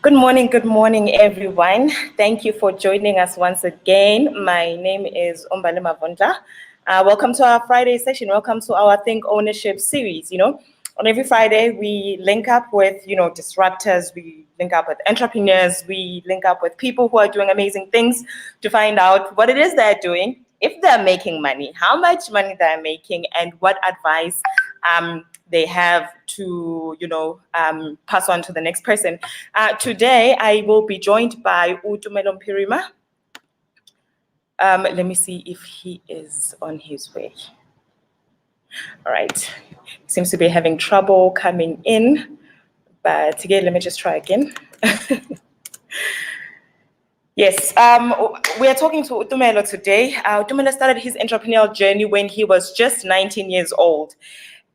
Good morning, everyone. Thank you for joining us once again. My name is Tumelo Mphirima. Welcome to our Friday session. Welcome to our Think Ownership series. On every Friday, we link up with, disruptors, we link up with entrepreneurs, we link up with people who are doing amazing things to find out what it is they're doing, if they're making money, how much money they're making, and what advice they have to, pass on to the next person. Today, I will be joined by Tumelo Mphirima. Let me see if he is on his way. All right. Seems to be having trouble coming in, but again, let me just try again. Yes, we are talking to Tumelo today. Tumelo started his entrepreneurial journey when he was just 19 years old.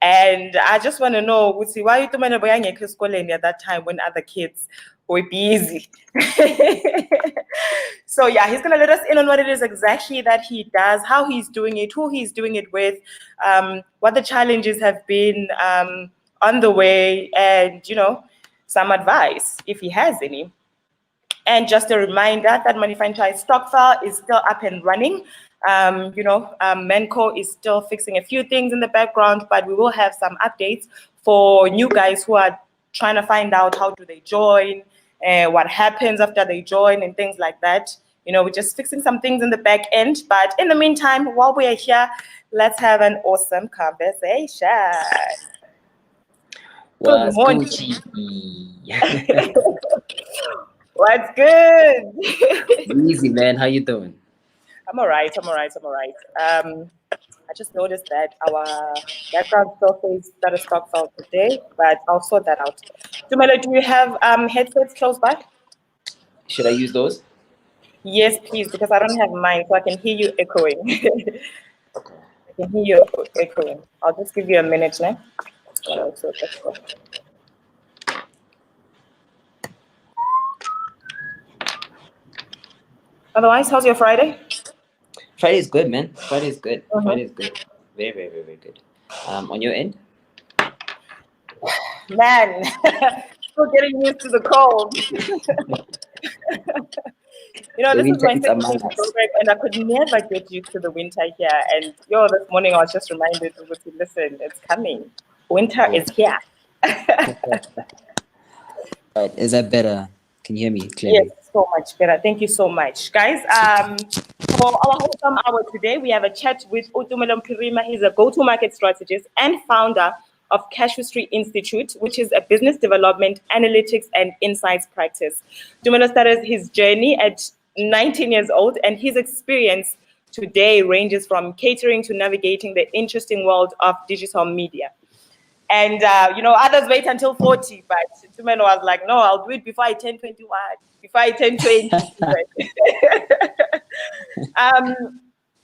And I just want to know, why Tumelo boyangekho at that time when other kids were busy? So yeah, he's gonna let us in on what it is exactly that he does, how he's doing it, who he's doing it with, what the challenges have been on the way, and some advice if he has any. And just a reminder that Money Franchise stock file is still up and running. Menco is still fixing a few things in the background, but we will have some updates for new guys who are trying to find out how do they join, what happens after they join, and things like that. We're just fixing some things in the back end. But in the meantime, while we are here, let's have an awesome conversation. Good morning. What's good? Easy, man. How you doing? I'm all right. I just noticed that our background still says that a stock fell today, but I'll sort that out. Tumelo, do you have headsets close by? Should I use those? Yes, please, because I don't have mine, so I can hear you echoing. I can hear you echoing. I'll just give you a minute now. Otherwise, how's your Friday? Friday's good, man. Friday's good. Friday's good. Very, very, very, very good. On your end? Man, still getting used to the cold. This is my second program, and I could never get used to the winter here. And this morning I was just reminded to listen, it's coming. Winter is here. Right. Is that better? Can you hear me clearly? Yes, so much better. Thank you so much. Guys, for our wholesome hour today, we have a chat with Tumelo Mphirima. He's a go-to-market strategist and founder of Casuistry Institute, which is a business development, analytics, and insights practice. Tumelo started his journey at 19 years old, and his experience today ranges from catering to navigating the interesting world of digital media. And, others wait until 40, but Tumelo was like, no, I'll do it before I turn 21, before I turn 20.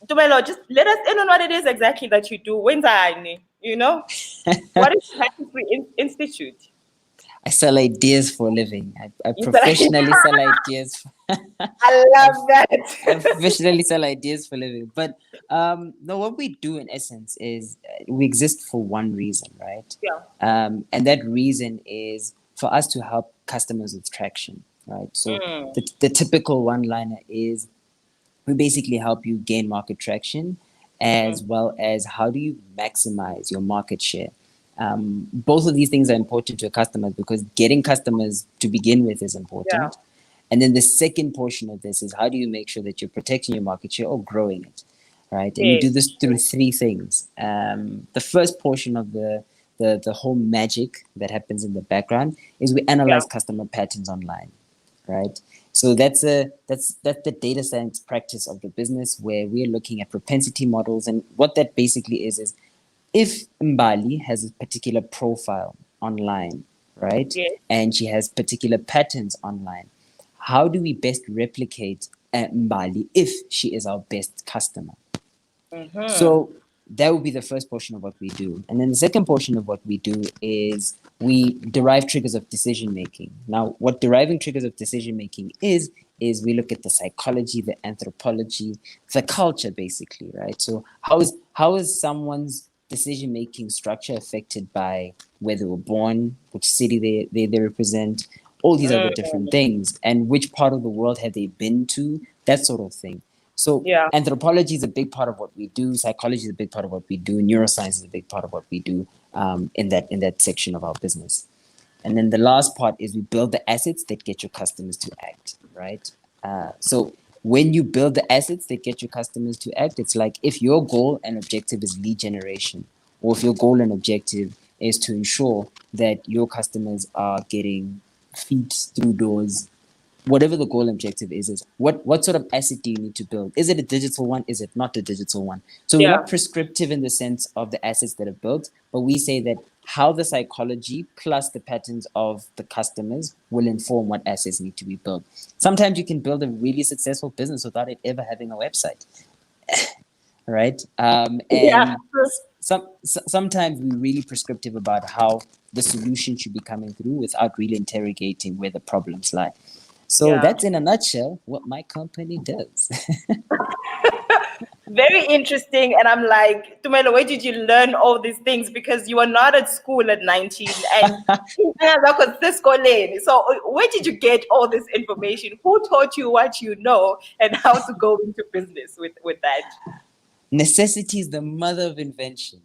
Tumelo, just let us in on what it is exactly that you do. What is Casuistry Institute? I sell ideas for a living. I professionally sell ideas. I love that. I professionally sell ideas for a living. But no, what we do in essence is we exist for one reason, right? Yeah. And that reason is for us to help customers with traction, right? So the typical one-liner is we basically help you gain market traction as well as how do you maximize your market share. Both of these things are important to customers because getting customers to begin with is important. Yeah. And then the second portion of this is how do you make sure that you're protecting your market share or growing it, right? And you do this through three things. The first portion of the whole magic that happens in the background is we analyze customer patterns online, right? So that's the data science practice of the business where we're looking at propensity models. And what that basically is if Mbali has a particular profile online, right? Yes. And she has particular patterns online, how do we best replicate Mbali if she is our best customer? So that would be the first portion of what we do. And then the second portion of what we do is we derive triggers of decision making. Now, what deriving triggers of decision making is we look at the psychology, the anthropology, the culture, basically, right? So how is someone's decision-making structure affected by where they were born, which city they represent, All these other different things, and which part of the world have they been to, that sort of thing. So anthropology is a big part of what we do, psychology is a big part of what we do, neuroscience is a big part of what we do, in that section of our business. And then the last part is we build the assets that get your customers to act, right? So when you build the assets that get your customers to act, it's like if your goal and objective is lead generation, or if your goal and objective is to ensure that your customers are getting feet through doors, whatever the goal and objective is what sort of asset do you need to build? Is it a digital one? Is it not a digital one? So we're not prescriptive in the sense of the assets that are built, but we say that how the psychology plus the patterns of the customers will inform what assets need to be built. Sometimes you can build a really successful business without it ever having a website. Right? Sometimes we're really prescriptive about how the solution should be coming through without really interrogating where the problems lie. So that's in a nutshell what my company does. Very interesting. And I'm like, Tumelo, where did you learn all these things? Because you were not at school at 19 and so where did you get all this information? Who taught you what you know and how to go into business with that? Necessity is the mother of invention.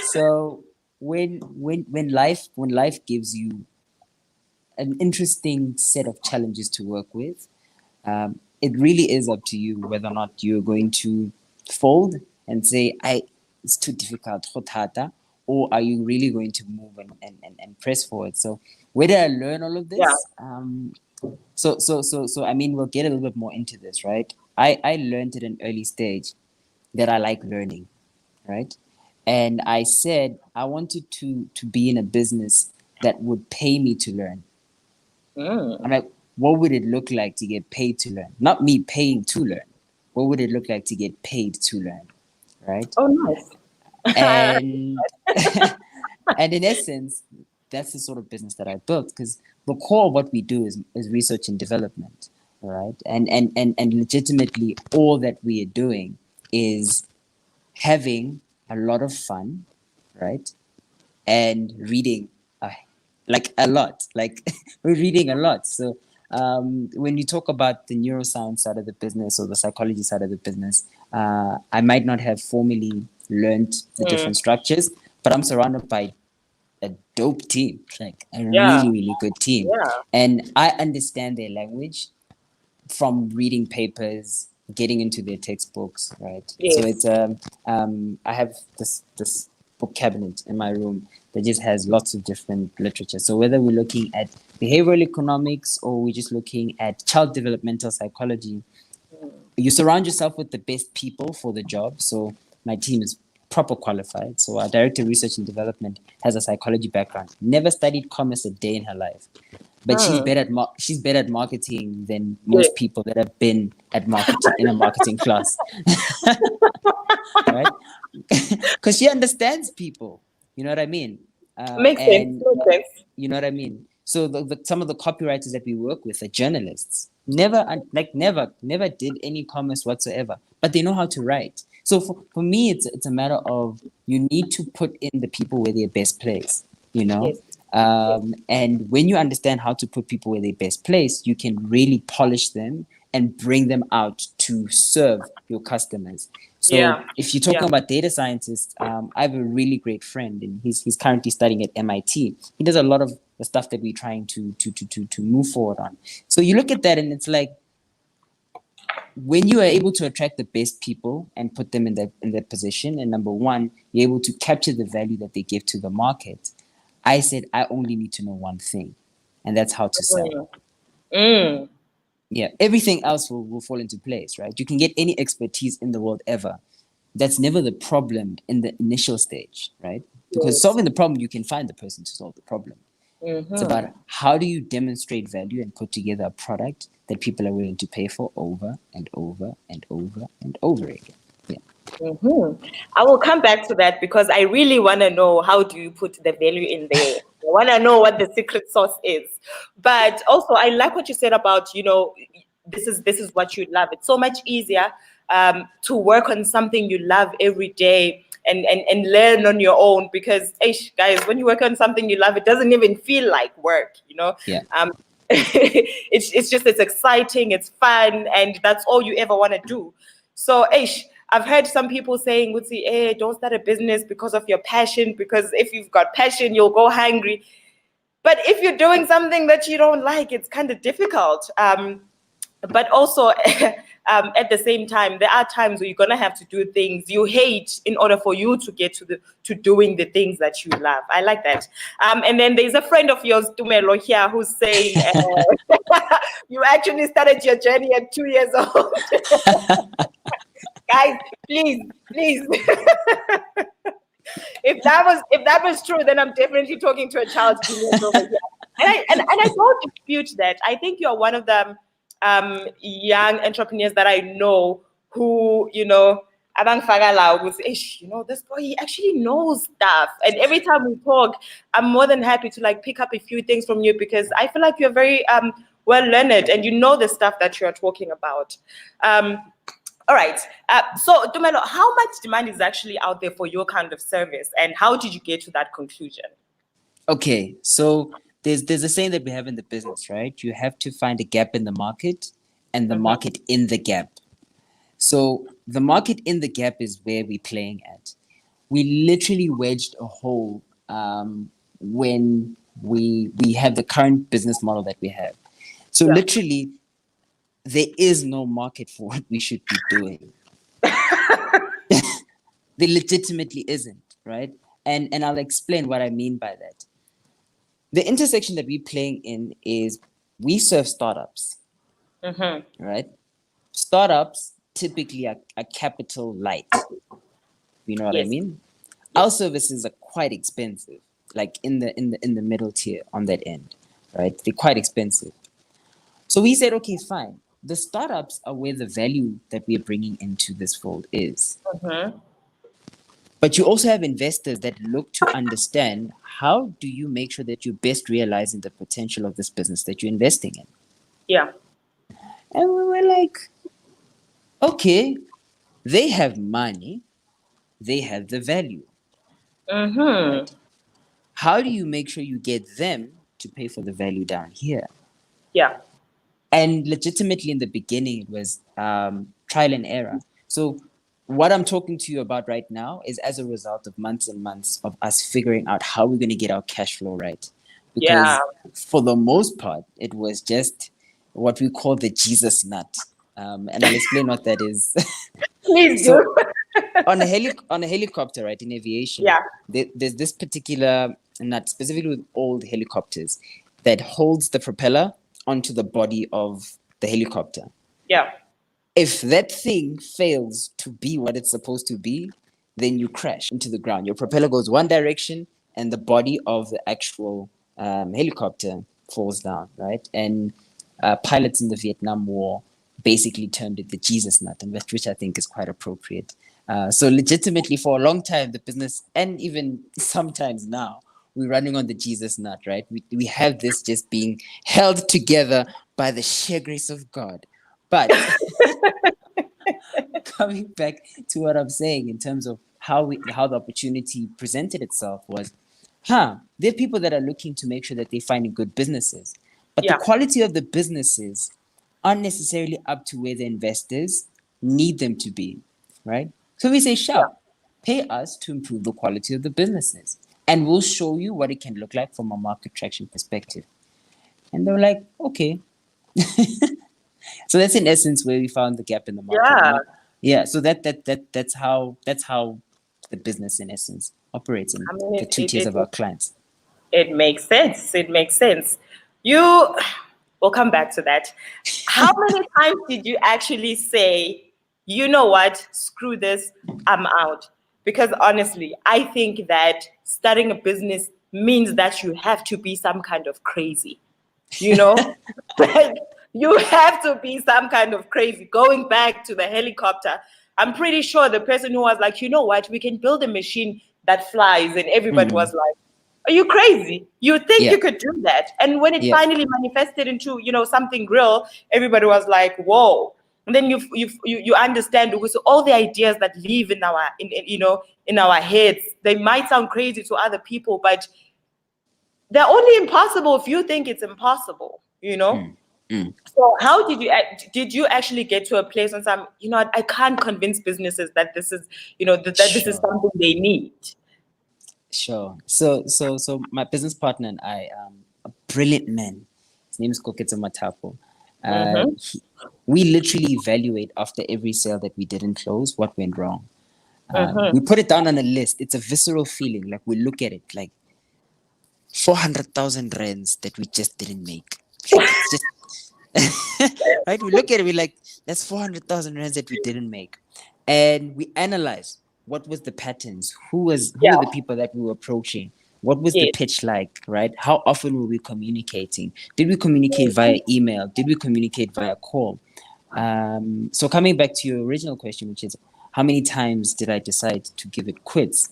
So when life gives you an interesting set of challenges to work with, it really is up to you whether or not you're going to fold and say, it's too difficult, or are you really going to move and press forward? So where did I learn all of this? So I mean, we'll get a little bit more into this, right? I learned at an early stage that I like learning, right? And I said I wanted to be in a business that would pay me to learn. I'm like, what would it look like to get paid to learn? Not me paying to learn. What would it look like to get paid to learn? Right? Oh, nice. And and in essence, that's the sort of business that I built, because the core of what we do is research and development, right? And legitimately, all that we are doing is having a lot of fun, right? And reading like a lot, like we're reading a lot. So when you talk about the neuroscience side of the business or the psychology side of the business, I might not have formally learned the different structures, but I'm surrounded by a dope team, like a really, really good team. And I understand their language from reading papers, getting into their textbooks, right? So it's I have this book cabinet in my room that just has lots of different literature. So whether we're looking at behavioral economics or we're just looking at child developmental psychology, you surround yourself with the best people for the job. So my team is proper qualified. So our director of research and development has a psychology background, never studied commerce a day in her life, but she's better at marketing than most people that have been at marketing in a marketing class. Right? Because she understands people. You know what I mean? Makes sense. You know what I mean? So some of the copywriters that we work with are journalists. Never did any commerce whatsoever, but they know how to write. So for me, it's a matter of you need to put in the people where they're best placed, you know? And when you understand how to put people where they're best placed, you can really polish them and bring them out to serve your customers. So if you're talking about data scientists, I have a really great friend, and he's currently studying at MIT. He does a lot of the stuff that we're trying to move forward on. So you look at that, and it's like, when you are able to attract the best people and put them in that position, and number one, you're able to capture the value that they give to the market. I said, I only need to know one thing, and that's how to sell. Yeah, everything else will fall into place, right? You can get any expertise in the world ever. That's never the problem in the initial stage, right? Because solving the problem, you can find the person to solve the problem. It's about how do you demonstrate value and put together a product that people are willing to pay for over and over and over and over again. I will come back to that because I really want to know, how do you put the value in there? I want to know what the secret sauce is. But also, I like what you said about, this is what you love. It's so much easier to work on something you love every day and learn on your own, because guys, when you work on something you love, it doesn't even feel like work, Yeah. It's exciting, it's fun, and that's all you ever want to do. So I've heard some people saying, hey, don't start a business because of your passion, because if you've got passion, you'll go hungry. But if you're doing something that you don't like, it's kind of difficult. But also, at the same time, there are times where you're gonna have to do things you hate in order for you to get to doing the things that you love. I like that. And then there's a friend of yours, Tumelo, here, who's saying you actually started your journey at 2 years old. Guys, please. If that was true, then I'm definitely talking to a child's genius over here. And I don't dispute that. I think you're one of the young entrepreneurs that I know who, abang fagala will say, this boy, he actually knows stuff. And every time we talk, I'm more than happy to pick up a few things from you, because I feel like you're very well learned and you know the stuff that you're talking about. All right. So, Tumelo, how much demand is actually out there for your kind of service, and how did you get to that conclusion? Okay, so there's a saying that we have in the business, right? You have to find a gap in the market and the market in the gap. So the market in the gap is where we're playing at. We literally wedged a hole when we have the current business model that we have. So literally, there is no market for what we should be doing. There legitimately isn't, right? And I'll explain what I mean by that. The intersection that we're playing in is we serve startups, right? Startups typically are capital light. You know what I mean? Our services are quite expensive, like in the middle tier on that end, right? They're quite expensive. So we said, okay, fine. The startups are where the value that we're bringing into this fold is. But you also have investors that look to understand, how do you make sure that you're best realizing the potential of this business that you're investing in? Yeah. And we were like, okay, they have money, they have the value. Right? How do you make sure you get them to pay for the value down here? Yeah. And legitimately in the beginning, it was trial and error. So what I'm talking to you about right now is as a result of months and months of us figuring out how we're going to get our cash flow right. Because for the most part, it was just what we call the Jesus nut. And I'll explain what that is. Please so do. on a helicopter, right, in aviation, there's this particular nut, specifically with old helicopters, that holds the propeller onto the body of the helicopter. Yeah. If that thing fails to be what it's supposed to be, then you crash into the ground. Your propeller goes one direction and the body of the actual helicopter falls down, right? And pilots in the Vietnam War basically termed it the Jesus nut, and which I think is quite appropriate. So legitimately, for a long time, the business, and even sometimes now, we're running on the Jesus nut, right? We have this just being held together by the sheer grace of God. But coming back to what I'm saying in terms of how the opportunity presented itself was, there are people that are looking to make sure that they're finding good businesses, but the quality of the businesses aren't necessarily up to where the investors need them to be, right? So we say, pay us to improve the quality of the businesses, and we'll show you what it can look like from a market traction perspective. And they were like, okay. So that's in essence where we found the gap in the market. Yeah. So that's how the business in essence operates in the two tiers of our clients. It makes sense. It makes sense. We'll come back to that. How many times did you actually say, you know what, screw this, I'm out? Because honestly, I think that starting a business means that you have to be some kind of crazy, Like, you have to be some kind of crazy. Going back to the helicopter, I'm pretty sure the person who was like, you know what, we can build a machine that flies, and everybody was like, are you crazy? You think you could do that? And when it finally manifested into, something real, everybody was like, whoa. And then you understand because all the ideas that live in our in our heads, they might sound crazy to other people, but they're only impossible if you think it's impossible, So how did you actually get to a place when I can't convince businesses that this is, that this is Sure. something they need? Sure. So my business partner and I, a brilliant man. His name is Koketso Matapo. We literally evaluate after every sale that we didn't close what went wrong. We put it down on a list. It's a visceral feeling. Like we look at it like 400,000 rands that we just didn't make. Like, it's just right. We look at it. We're like, that's 400,000 rands that we didn't make, and we analyze what was the patterns, who were the people that we were approaching, what was the pitch like, right? How often were we communicating? Did we communicate via email? Did we communicate via call? So coming back to your original question, which is how many times did I decide to give it quits?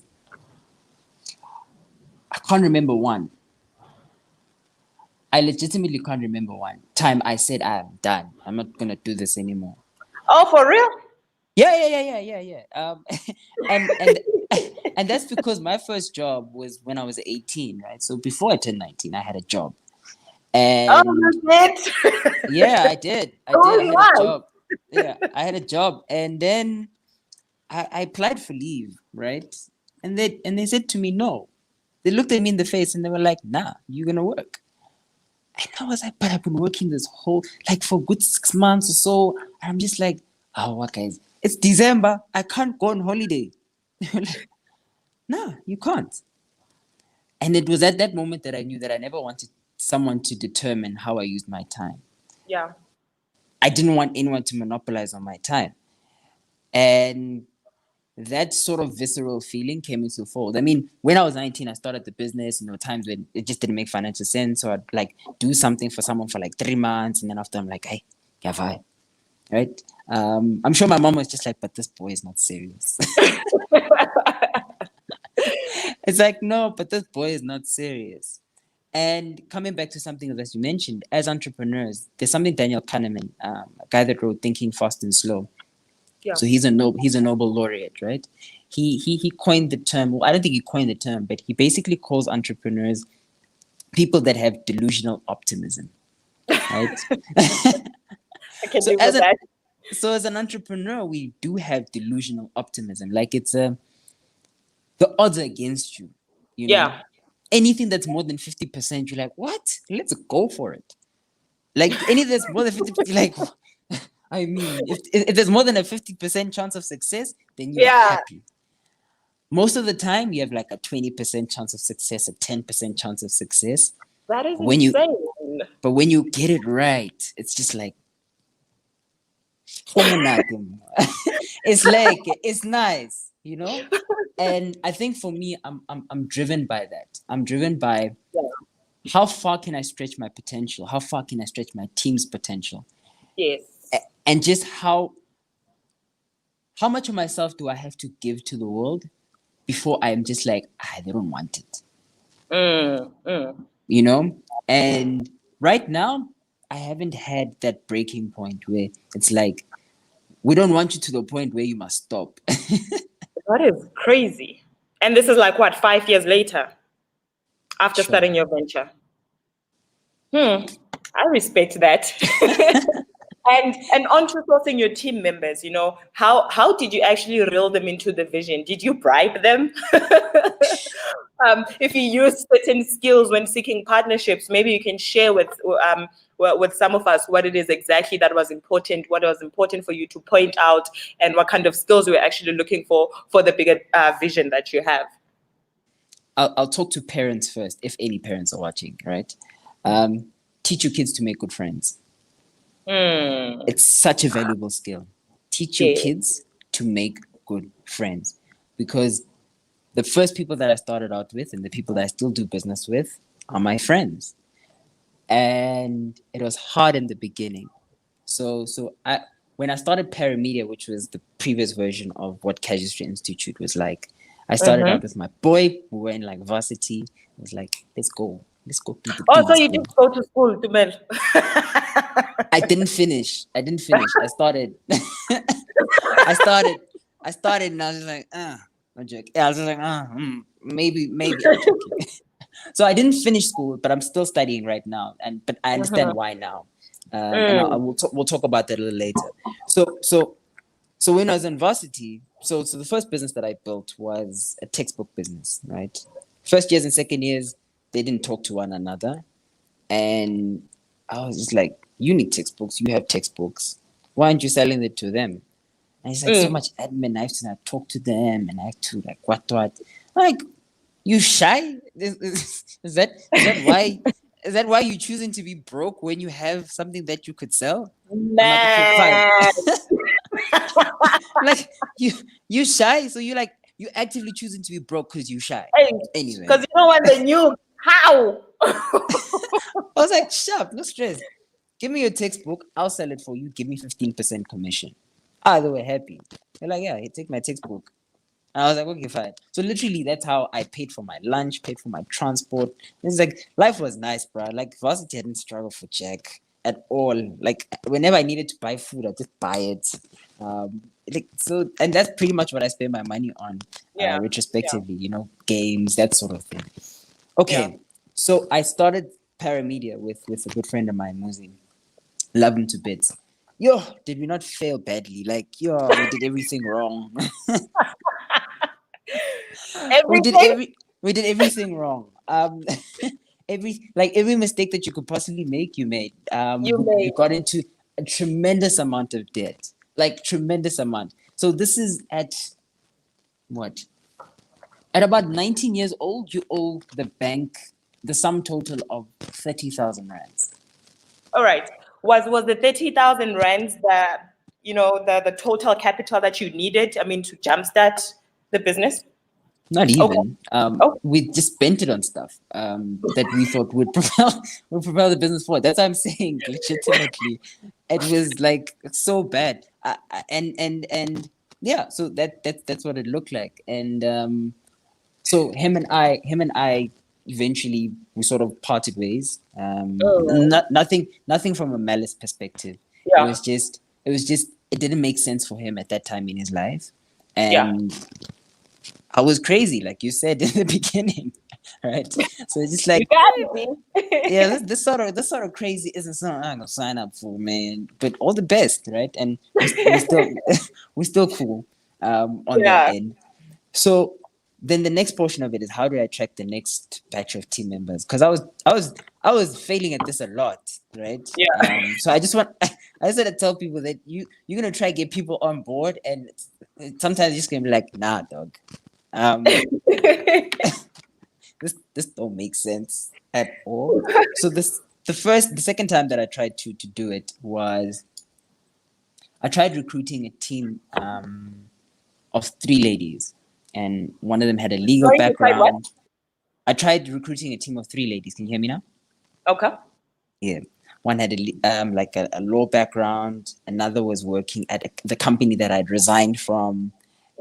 I can't remember one. I legitimately can't remember one time I said, I'm done. I'm not going to do this anymore. Oh, for real? Yeah. And that's because my first job was when I was 18, right? So before I turned 19, I had a job. And yeah, I did. I had a job. Yeah, I had a job. And then I applied for leave, right? And they said to me, no. They looked at me in the face and they were like, nah, you're going to work. And I was like, but I've been working this whole, like for a good 6 months or so. I'm just like, oh, what guys? It's December. I can't go on holiday. Like, no, you can't. And it was at that moment that I knew that I never wanted someone to determine how I used my time. Yeah. I didn't want anyone to monopolize on my time. And that sort of visceral feeling came into fold. I mean, when I was 19, I started the business, times when it just didn't make financial sense. So I'd like do something for someone for like 3 months. And then after I'm like, hey, yeah, fine. Right? I'm sure my mom was just like, but this boy is not serious. It's like, no, but this boy is not serious. And coming back to something that you mentioned, as entrepreneurs, there's something Daniel Kahneman, a guy that wrote Thinking Fast and Slow. Yeah. So he's a Nobel laureate, right? He coined the term. Well, I don't think he coined the term, but he basically calls entrepreneurs people that have delusional optimism, right? I can do that. So as an entrepreneur, we do have delusional optimism. Like it's the odds are against you. Yeah. Anything that's more than 50%, you're like, what? Let's go for it. Like anything that's more than 50%, you're like. I mean, if there's more than a 50% chance of success, then you're happy. Most of the time, you have like a 20% chance of success, a 10% chance of success. That is insane. But when you get it right, it's just like, it's like, it's nice, And I think for me, I'm driven by that. I'm driven by how far can I stretch my potential? How far can I stretch my team's potential? Yes. And just how much of myself do I have to give to the world before I'm just like, they don't want it. And right now, I haven't had that breaking point where it's like, we don't want you to the point where you must stop. That is crazy. And this is like, what, 5 years later after starting your venture? I respect that. And on to sourcing your team members, how did you actually reel them into the vision? Did you bribe them? If you use certain skills when seeking partnerships, maybe you can share with some of us what it is exactly that was important, what was important for you to point out, and what kind of skills you were actually looking for the bigger vision that you have. I'll talk to parents first, if any parents are watching, right? Teach your kids to make good friends. It's such a valuable skill. Teach your kids to make good friends, because the first people that I started out with and the people that I still do business with are my friends. And it was hard in the beginning. So when I started Paramedia, which was the previous version of what Casuistry Institute was like, I started out with my boy. We were in like varsity. It was like, let's go. Let's go do the Oh, so things, you bro. did go to school, Tumelo. I didn't finish. I started. I started, and I was just like, I'm joking. Yeah, I was just like, maybe I'm joking. So I didn't finish school, but I'm still studying right now, but I understand why now, and we'll talk about that a little later. So when I was in varsity, so the first business that I built was a textbook business, right? First years and second years, they didn't talk to one another, and I was just like, you need textbooks, you have textbooks. Why aren't you selling it to them? And it's like so much admin. I have to like, talk to them, and I have to like what. Like, you shy? Is that why you choosing to be broke when you have something that you could sell? I'm like, okay, fine. Man. Like you shy, so you actively choosing to be broke because you shy. Anyway, Because you don't want the new how. I was like, sharp, no stress. Give me your textbook, I'll sell it for you. Give me 15% commission. They were happy. They're like, yeah, take my textbook. And I was like, okay, fine. So literally, that's how I paid for my lunch, paid for my transport. It's like life was nice, bro. Like varsity, I didn't struggle for Jack at all. Like whenever I needed to buy food, I just buy it. And that's pretty much what I spend my money on. Yeah. Retrospectively, games, that sort of thing. Okay, Yeah. so I started paramedia with a good friend of mine, Muzi. Love him to bits. Yo, did we not fail badly? Like, yo, we did everything wrong. Everything. We did everything wrong. Every mistake that you could possibly make, you made. You We made. got into a tremendous amount of debt, like tremendous amount. So this is at what? At about 19 years old, you owe the bank the sum total of 30,000 rands. All right. Was the 30,000 rands the total capital that you needed? I mean, to jumpstart the business? Not even. Okay. We just spent it on stuff that we thought would propel the business forward. That's what I'm saying. Legitimately, it was like so bad. Yeah. So that's what it looked like. And so him and I eventually we sort of parted ways. Nothing from a malice perspective. It Yeah. was just it didn't make sense for him at that time in his life, Yeah. and I was crazy, like you said in the beginning, right? So it's just like, You got me. yeah, this sort of crazy isn't something I'm gonna sign up for, man. But all the best, right? And we still we're still cool on that Yeah. end. So then the next portion of it is how do I attract the next batch of team members? Because I was failing at this a lot, right? Yeah. So I just want to tell people that you're gonna try to get people on board, and sometimes you're just gonna be like, nah, dog. This don't make sense at all. So the second time that I tried to do it was I tried recruiting a team of 3 ladies, and one of them had a legal Sorry, you tried what? background. I tried recruiting a team of 3 ladies. Can you hear me now? Okay. Yeah. One had a law background. Another was working at the company that I'd resigned from,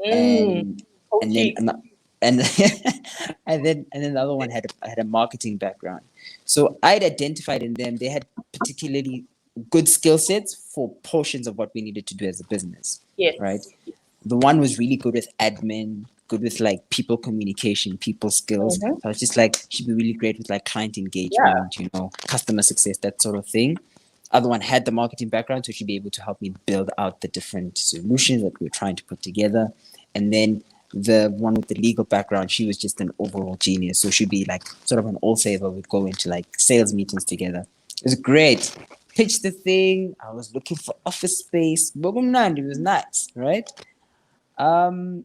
and Okay. then and then the other one had a marketing background. So I'd identified in them they had particularly good skill sets for portions of what we needed to do as a business. Yes. Right. The one was really good with admin, good with like people communication, people skills. So I was just like, she'd be really great with like client engagement, customer success, that sort of thing. Other one had the marketing background, so she'd be able to help me build out the different solutions that we were trying to put together. And then the one with the legal background, she was just an overall genius. So she'd be like sort of an all saver. We'd go into like sales meetings together. It was great. Pitched the thing. I was looking for office space. It was nice, right? And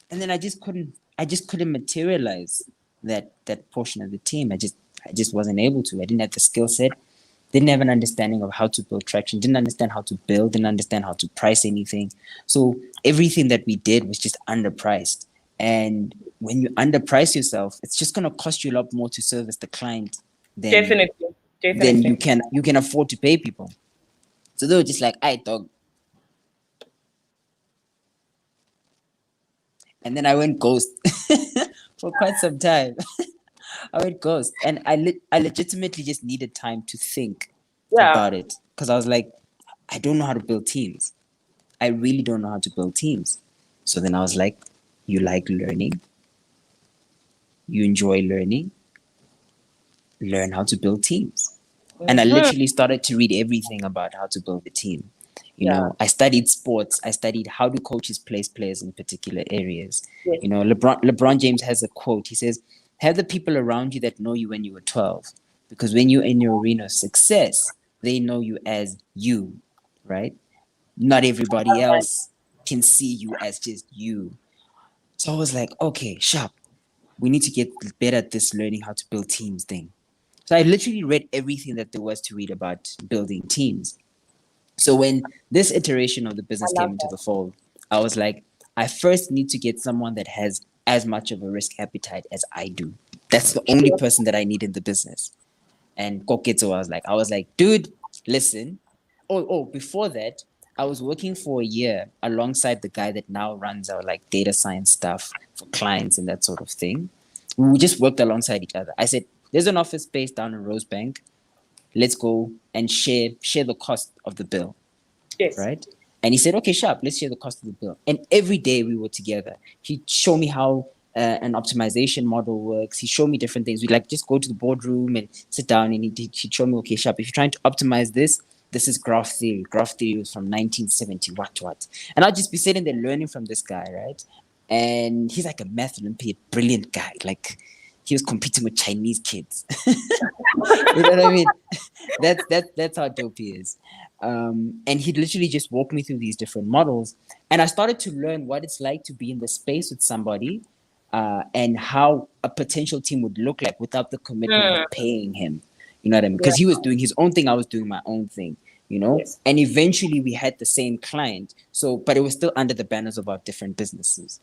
then I just couldn't materialize that portion of the team. I just wasn't able to. I didn't have the skill set, didn't have an understanding of how to build traction, didn't understand how to build, didn't understand how to price anything. So everything that we did was just underpriced. And when you underprice yourself, it's just gonna cost you a lot more to service the client than you can afford to pay people. So they were just like, "Hey, dog." And then I went ghost for quite some time. how it goes. And I legitimately just needed time to think Yeah. about it, because I was like, I don't know how to build teams. I really don't know how to build teams. So then I was like, you like learning, you enjoy learning, learn how to build teams. And I literally started to read everything about how to build a team. You know, I studied sports. I studied how do coaches place players in particular areas. Yes. You know, LeBron James has a quote. He says, have the people around you that know you when you were 12. Because when you're in your arena of success, they know you as you, right? Not everybody else can see you as just you. So I was like, okay, sharp. We need to get better at this learning how to build teams thing. So I literally read everything that there was to read about building teams. So when this iteration of the business came into the fold, I was like, I first need to get someone that has as much of a risk appetite as I do. That's the only person that I need in the business. And Koketso, I was like, dude, listen. Before that, I was working for a year alongside the guy that now runs our like data science stuff for clients and that sort of thing. We just worked alongside each other. I said, there's an office space down in Rosebank. Let's go and share the cost of the bill. Yes. Right? And he said, okay, sharp, let's share the cost of the bill. And every day we were together. He'd show me how an optimization model works. He showed me different things. We'd like just go to the boardroom and sit down, and he'd show me, okay, sharp, if you're trying to optimize this, this is graph theory. Graph theory was from 1970, what. And I'll just be sitting there learning from this guy, right? And he's like a math Olympiad, brilliant guy. Like, he was competing with Chinese kids. You know what I mean? That's how dope he is. And he'd literally just walk me through these different models. And I started to learn what it's like to be in the space with somebody and how a potential team would look like without the commitment of paying him. You know what I mean? Because he was doing his own thing, I was doing my own thing, you know? Yes. And eventually we had the same client. So, but it was still under the banners of our different businesses.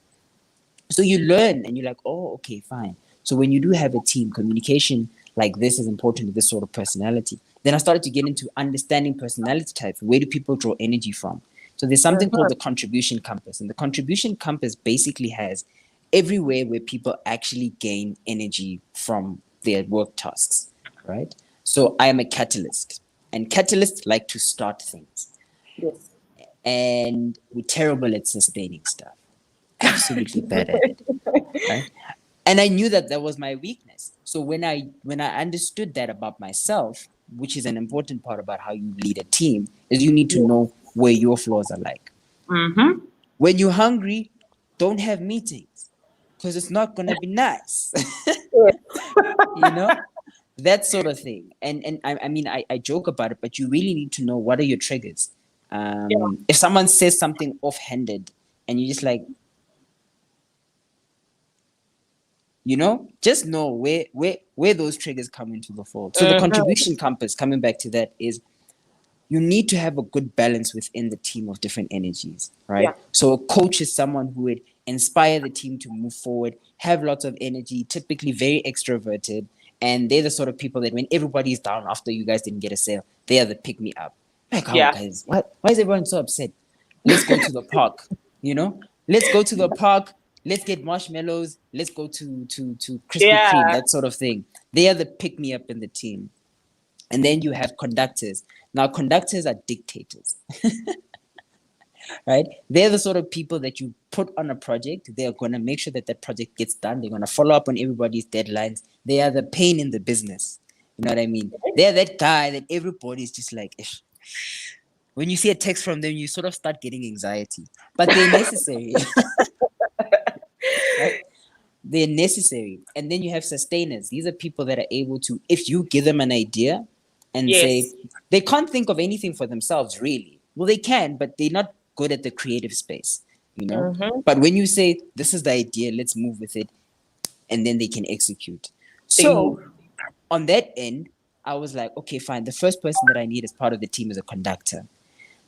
So you learn and you're like, oh, okay, fine. So when you do have a team, communication like this is important to this sort of personality. Then I started to get into understanding personality types. Where do people draw energy from? So there's something called the contribution compass. And the contribution compass basically has everywhere where people actually gain energy from their work tasks, right? So I am a catalyst. And catalysts like to start things. Yes. And we're terrible at sustaining stuff. Absolutely bad at it. Right? And I knew that was my weakness. So when I understood that about myself, which is an important part about how you lead a team, is you need to know where your flaws are like. When you're hungry, don't have meetings because it's not going to be nice. You know, that sort of thing. And I mean, I joke about it, but you really need to know what are your triggers. If someone says something offhanded and you're just like, you know, just know where those triggers come into the fold. So the contribution compass, coming back to that, is you need to have a good balance within the team of different energies, right? Yeah. So a coach is someone who would inspire the team to move forward, have lots of energy, typically very extroverted, and they're the sort of people that when everybody's down after you guys didn't get a sale, they are the pick me up. Like, oh guys, why is everyone so upset? Let's go to the park, you know? Let's go to the park. Let's get marshmallows. Let's go to Krispy Kreme, that sort of thing. They are the pick me up in the team. And then you have conductors. Now, conductors are dictators, right? They're the sort of people that you put on a project. They're going to make sure that that project gets done. They're going to follow up on everybody's deadlines. They are the pain in the business. You know what I mean? They're that guy that everybody's just like, ish. When you see a text from them, you sort of start getting anxiety. But they're necessary. Right? They're necessary. And then you have sustainers. These are people that are able to, if you give them an idea and say, they can't think of anything for themselves, really. Well, they can, but they're not good at the creative space, you know? But when you say, this is the idea, let's move with it, and then they can execute. So on that end, I was like, okay, fine. The first person that I need as part of the team is a conductor.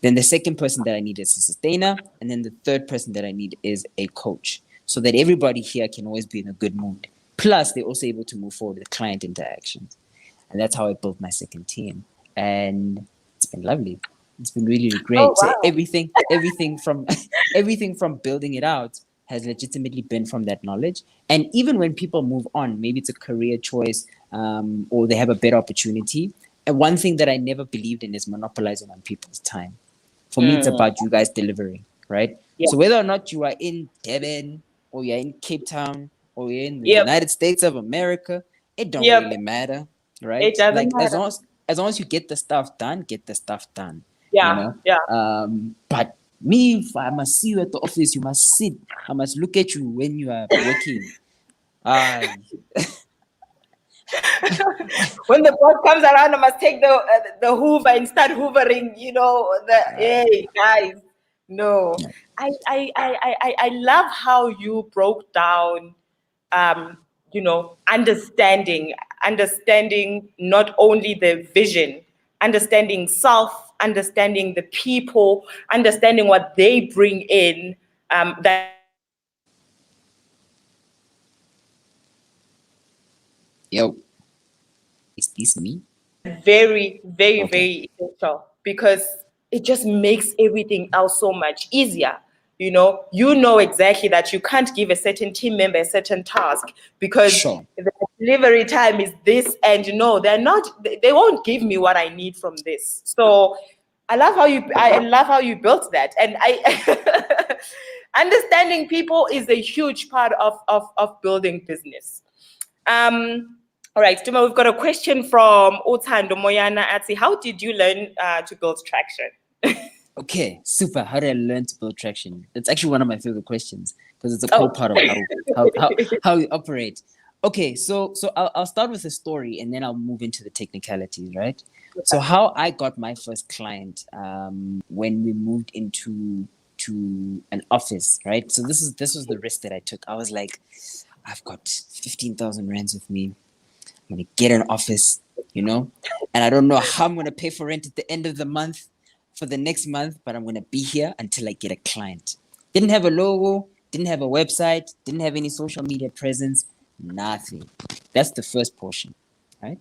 Then the second person that I need is a sustainer. And then the third person that I need is a coach, so that everybody here can always be in a good mood. Plus, they're also able to move forward with client interactions. And that's how I built my second team. And it's been lovely. It's been really, really great. So everything from building it out has legitimately been from that knowledge. And even when people move on, maybe it's a career choice, or they have a better opportunity. And one thing that I never believed in is monopolizing on people's time. For me, it's about you guys delivering, right? Yeah. So whether or not you are in Durban, or you're in Cape Town, or you're in the Yep. United States of America, it don't Yep. really matter, right? It doesn't Like matter. as long as you get the stuff done, get the stuff done. You Yeah. know? Yeah. But me, if I must see you at the office, you must sit. I must look at you when you are working. I When the boss comes around, I must take the Hoover and start hoovering. Hey guys, no. yeah. I love how you broke down, um, understanding not only the vision, understanding self, understanding the people, understanding what they bring in. That Yo, is this me? very, very, Okay. very essential because it just makes everything else so much easier. You know exactly that you can't give a certain team member a certain task because Sure. the delivery time is this, and they won't give me what I need from this. So I love how you built that, and I understanding people is a huge part of building business. All right, Tuma, we've got a question from Utando Moyana Atsi. How did you learn to build traction? Okay, super. How did I learn to build traction? It's actually one of my favorite questions because it's a core Oh, part of how we operate. Okay, so I'll start with a story and then I'll move into the technicalities, right? So how I got my first client, when we moved into to an office, right? So this was the risk that I took. I was like, I've got 15,000 rands with me. I'm gonna get an office, and I don't know how I'm gonna pay for rent at the end of the month for the next month, but I'm gonna be here until I get a client. Didn't have a logo, didn't have a website, didn't have any social media presence, nothing. That's the first portion, right?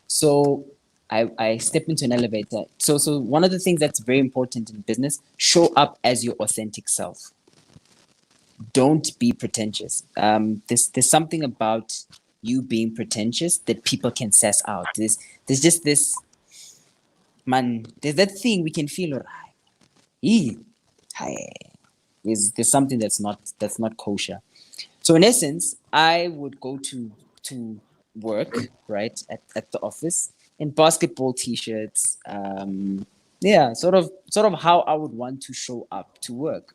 So I step into an elevator. So one of the things that's very important in business, show up as your authentic self. Don't be pretentious. There's something about you being pretentious that people can suss out. There's just this man. There's that thing we can feel. Alright, there's something that's not kosher. So in essence, I would go to work, right, at the office in basketball t-shirts. Yeah, sort of how I would want to show up to work.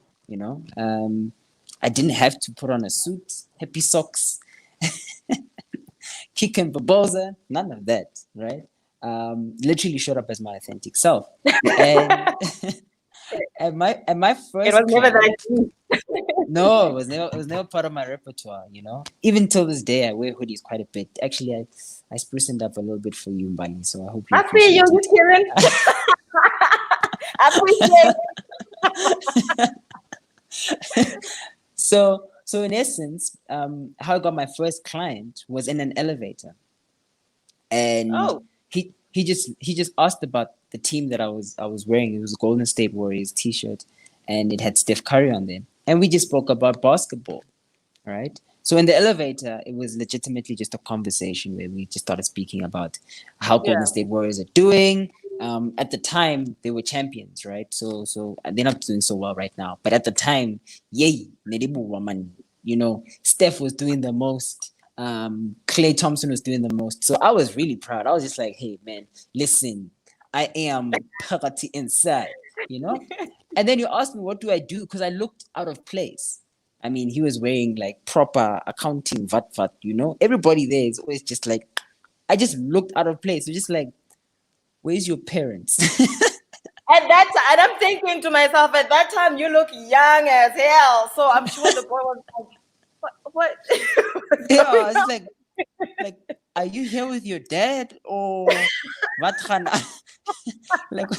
I didn't have to put on a suit, happy socks, kick and babosa, none of that, right? Literally showed up as my authentic self. And and my it first was never that client, deep. no, it was never part of my repertoire. Even till this day I wear hoodies quite a bit. Actually, I sprucened up a little bit for you, Mbani, so I hope you I feel appreciate you, it. Karen. I appreciate So in essence, how I got my first client was in an elevator, and Oh, he just asked about the team that I was wearing. It was a Golden State Warriors t-shirt, and it had Steph Curry on there, and we just spoke about basketball, right? So in the elevator, it was legitimately just a conversation where we just started speaking about how Golden yeah. State Warriors are doing. At the time, they were champions, right? So they're not doing so well right now, but at the time, yay, Nedibu woman, Steph was doing the most. Clay Thompson was doing the most. So I was really proud. I was just like, hey man, listen, I am Pagati inside, you know? And then you asked me, what do I do? Because I looked out of place. I mean, he was wearing like proper accounting vat. Everybody there is always just like, I just looked out of place. So just like, where's your parents? And I'm thinking to myself, at that time, you look young as hell. So I'm sure the boy was like, what? What's Yeah, going it's on? like, are you here with your dad or what? like,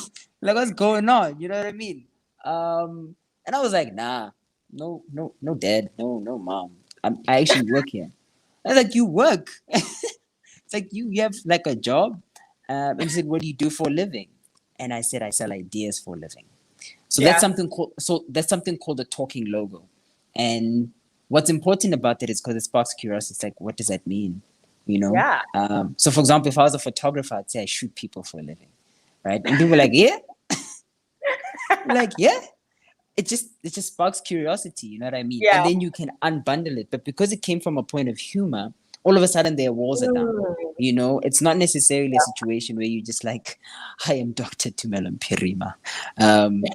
like what's going on? You know what I mean? And I was like, nah, no, no, no, dad, no, mom. I actually work here. I was like, you work? It's like you have like a job. And he said, what do you do for a living? And I said, I sell ideas for a living. So that's Yeah. something called a talking logo. And what's important about that is because it sparks curiosity. It's like, what does that mean? You know? Yeah. So for example, if I was a photographer, I'd say I shoot people for a living, right? And people are like, yeah, like, yeah. It just sparks curiosity, you know what I mean? And Yeah. then you can unbundle it. But because it came from a point of humor, all of a sudden their walls are down. You know, it's not necessarily a situation where you just like, I am Dr. Tumelo Mphirima,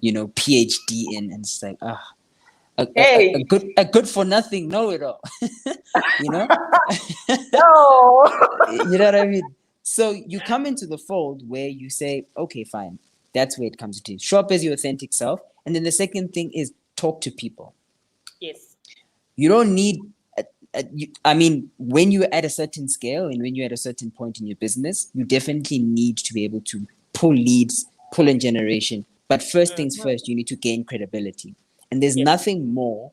you know, PhD in, and it's like, a Hey. good for nothing know it all. You know? No. You know what I mean? So you come into the fold where you say, okay, fine. That's where it comes to. Show up as your authentic self. And then the second thing is talk to people. Yes. You don't need, I mean, when you're at a certain scale and when you're at a certain point in your business, you definitely need to be able to pull leads, pull in generation. But first things first, you need to gain credibility. And there's Yes. nothing more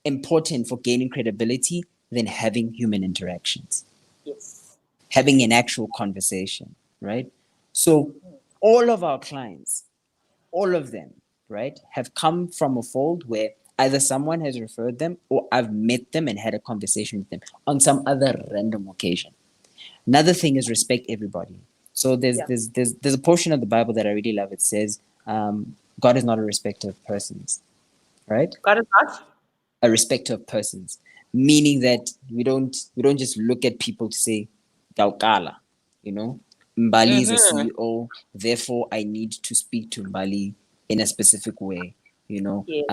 important for gaining credibility than having human interactions. Yes. Having an actual conversation, right? So all of our clients, all of them, right, have come from a fold where either someone has referred them or I've met them and had a conversation with them on some other random occasion. Another thing is respect everybody. So there's a portion of the Bible that I really love. It says, God is not a respecter of persons, right? God is not? A respecter of persons, meaning that we don't just look at people to say Daukala, you know, Mbali is a CEO, therefore I need to speak to Mbali in a specific way, you know. Yes.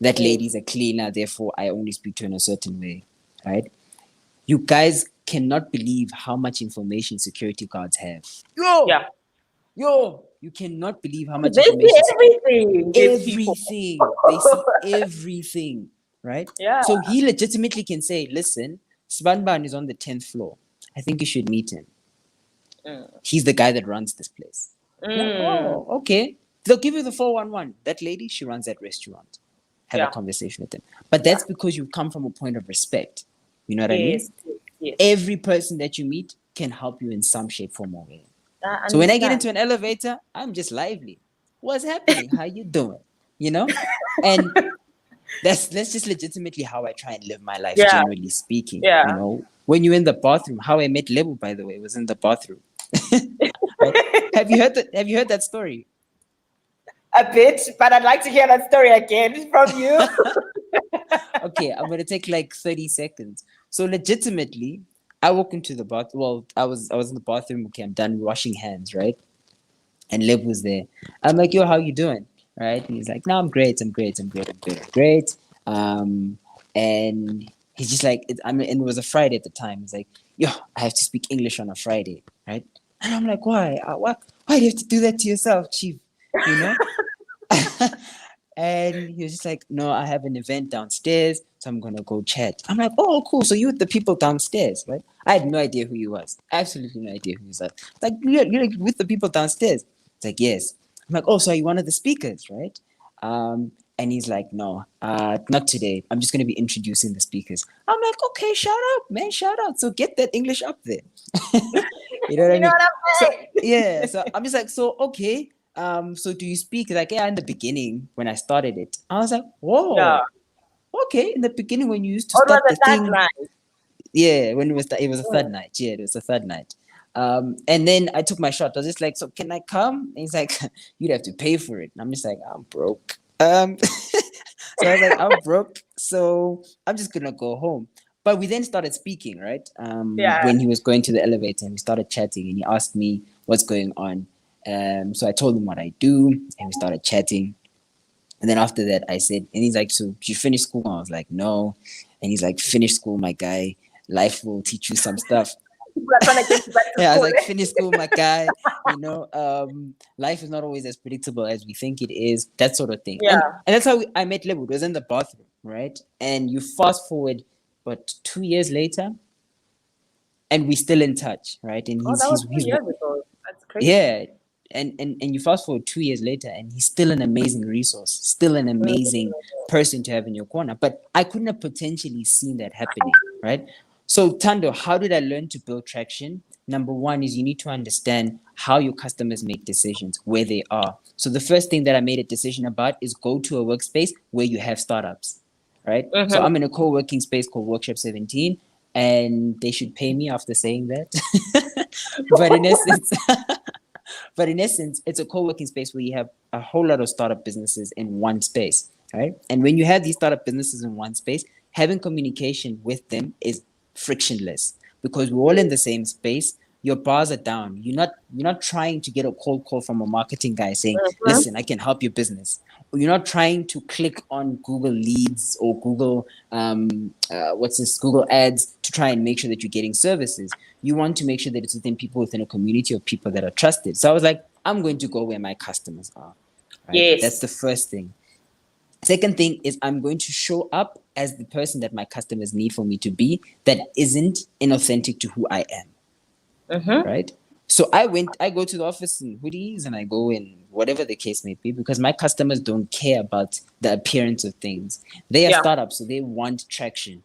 That lady is a cleaner, therefore I only speak to her in a certain way, right? You guys cannot believe how much information security guards have. Yeah. You cannot believe how much They see information. everything. These people. Everything. They see everything, right? Yeah. So he legitimately can say, listen, Spanban is on the 10th floor. I think you should meet him. He's the guy that runs this place. Like, oh, okay. They'll give you the 411. That lady, she runs that restaurant. Have a conversation with them. But that's because you come from a point of respect. You know what I mean? Yes. Every person that you meet can help you in some shape, form, or way. I So when I get understand. into an elevator, I'm just lively. What's happening? How you doing? You know? And that's just legitimately how I try and live my life, generally speaking. Yeah. You know, when you're in the bathroom, how I met Lebu, by the way, was in the bathroom. Right? Have you heard that story? A bit, but I'd like to hear that story again from you. Okay, I'm gonna take like 30 seconds. So legitimately, I walk into the bath. Well, I was in the bathroom. Okay, I'm done washing hands, right? And Lev was there. I'm like, yo, how you doing? Right? And he's like, no, I'm great. I'm great. And he's just like, and it was a Friday at the time. He's like, yo, I have to speak English on a Friday, right? And I'm like, why? Why do you have to do that to yourself, chief? You know? And he was just like, no, I have an event downstairs, so I'm gonna go chat. I'm like, oh, cool. So you with the people downstairs, right? I had no idea who he was. Absolutely no idea who he was. Like, you're like with the people downstairs. It's like, yes. I'm like, oh, so are you one of the speakers, right? And he's like, no, not today. I'm just gonna be introducing the speakers. I'm like, okay, shout out, man, shout out. So get that English up there. You know what I mean? What I'm saying? So, yeah. So I'm just like, so okay. So do you speak? Like, yeah, in the beginning when I started it, I was like, whoa, Yeah. okay. In the beginning when you used to Or start was the it that thing, night? yeah, when it was a third night. Yeah, it was a third night. And then I took my shot. I was just like, so can I come? And he's like, you'd have to pay for it. And I'm just like, I'm broke. So I was like, I'm broke, so I'm just gonna go home. But we then started speaking, right? Yeah. When he was going to the elevator and we started chatting and he asked me what's going on. So I told him what I do and we started chatting. And then after that, I said, and he's like, so did you finish school? I was like, no. And he's like, finish school, my guy. Life will teach you some stuff. People are trying to get you back to Yeah, I was school. like, finish school, my guy. You know, life is not always as predictable as we think it is, that sort of thing. Yeah. And that's how I met Lebu. It was in the bathroom, right? And you fast forward, but 2 years later, and we're still in touch, right? And That was 2 years ago. That's crazy. yeah. And you fast forward 2 years later, and he's still an amazing resource, still an amazing person to have in your corner. But I couldn't have potentially seen that happening, right? So, Tando, how did I learn to build traction? Number one is you need to understand how your customers make decisions, where they are. So, the first thing that I made a decision about is go to a workspace where you have startups, right? So I'm in a co-working space called Workshop 17, and they should pay me after saying that. But in essence, it's a co-working space where you have a whole lot of startup businesses in one space, right? And when you have these startup businesses in one space, having communication with them is frictionless because we're all in the same space. Your bars are down. You're not trying to get a cold call from a marketing guy saying, "Listen, I can help your business." Or you're not trying to click on Google Leads or Google Google Ads to try and make sure that you're getting services. You want to make sure that it's within people within a community of people that are trusted. So I was like, I'm going to go where my customers are. Right? Yes. That's the first thing. Second thing is I'm going to show up as the person that my customers need for me to be that isn't inauthentic to who I am. Right? So I go to the office in hoodies and I go in whatever the case may be because my customers don't care about the appearance of things. They are startups, so they want traction.